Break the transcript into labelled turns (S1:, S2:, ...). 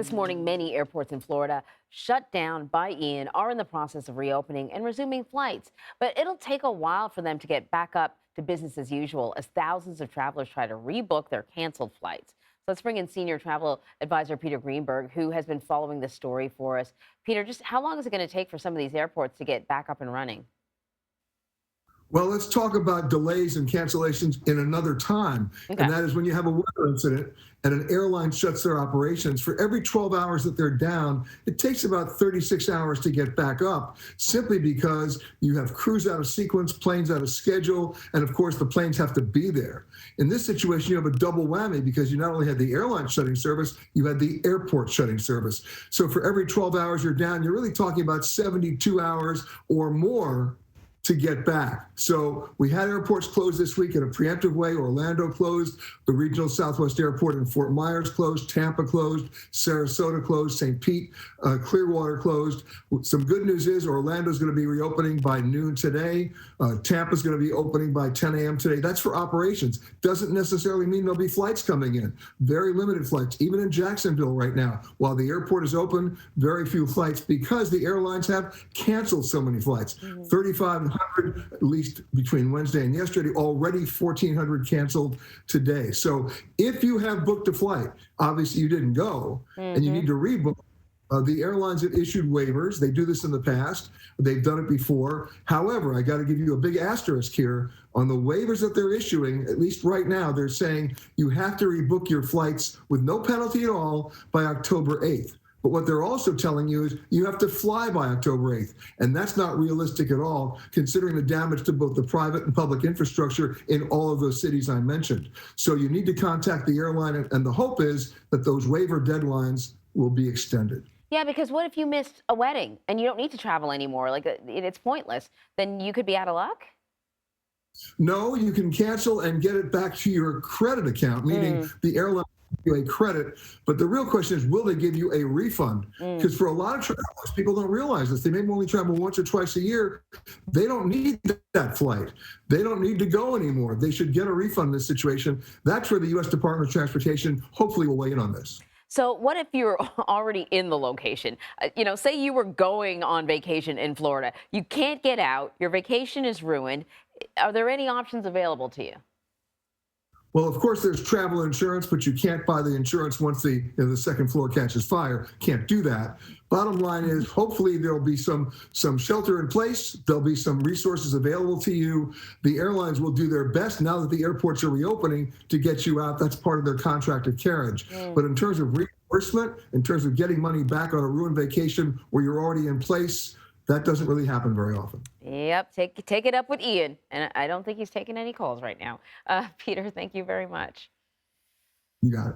S1: this morning, many airports in Florida shut down by Ian are in the process of reopening and resuming flights. But it'll take a while for them to get back up to business as usual as thousands of travelers try to rebook their canceled flights. So let's bring in senior travel advisor Peter Greenberg, who has been following this story for us. Peter, just how long is it going to take for some of these airports to get back up and running?
S2: Well, let's talk about delays and cancellations in another time.
S1: Okay.
S2: And that is when you have a weather incident and an airline shuts their operations. For every 12 hours that they're down, it takes about 36 hours to get back up, simply because you have crews out of sequence, planes out of schedule, and of course the planes have to be there. In this situation, you have a double whammy because you not only had the airline shutting service, you had the airport shutting service. So for every 12 hours you're down, you're really talking about 72 hours or more to get back. So we had airports closed this week in a preemptive way. Orlando closed, the regional Southwest Airport in Fort Myers closed, Tampa closed, Sarasota closed, St. Pete, Clearwater closed. Some good news is Orlando's going to be reopening by noon today. Tampa's going to be opening by 10 a.m. today. That's for operations. Doesn't necessarily mean there'll be flights coming in. Very limited flights, even in Jacksonville right now. While the airport is open, very few flights because the airlines have canceled so many flights. 3,500 at least between Wednesday and yesterday, already 1,400 canceled today. So if you have booked a flight, obviously you didn't go and you need to rebook. The airlines have issued waivers. They do this in the past. They've done it before. However, I got to give you a big asterisk here on the waivers that they're issuing. At least right now, they're saying you have to rebook your flights with no penalty at all by October 8th. But what they're also telling you is you have to fly by October 8th. And that's not realistic at all, considering the damage to both the private and public infrastructure in all of those cities I mentioned. So you need to contact the airline, and the hope is that those waiver deadlines will be extended.
S1: Yeah, because what if you missed a wedding and you don't need to travel anymore? Like, it's pointless. Then you could be out of luck?
S2: No, you can cancel and get it back to your credit account, meaning the airline you a credit, but the real question is, will they give you a refund? Because for a lot of travelers, people don't realize this. They may only travel once or twice a year. They don't need that flight. They don't need to go anymore. They should get a refund in this situation. That's where the U.S. Department of Transportation hopefully will weigh in on this.
S1: So what if you're already in the location? Say you were going on vacation in Florida. You can't get out. Your vacation is ruined. Are there any options available to you?
S2: Well, of course, there's travel insurance, but you can't buy the insurance once the second floor catches fire. Can't do that. Bottom line is, hopefully there'll be some shelter in place. There'll be some resources available to you. The airlines will do their best now that the airports are reopening to get you out. That's part of their contracted carriage. But in terms of reimbursement, in terms of getting money back on a ruined vacation where you're already in place, that doesn't really happen very often.
S1: Yep, take it up with Ian. And I don't think he's taking any calls right now. Peter, thank you very much.
S2: You got it.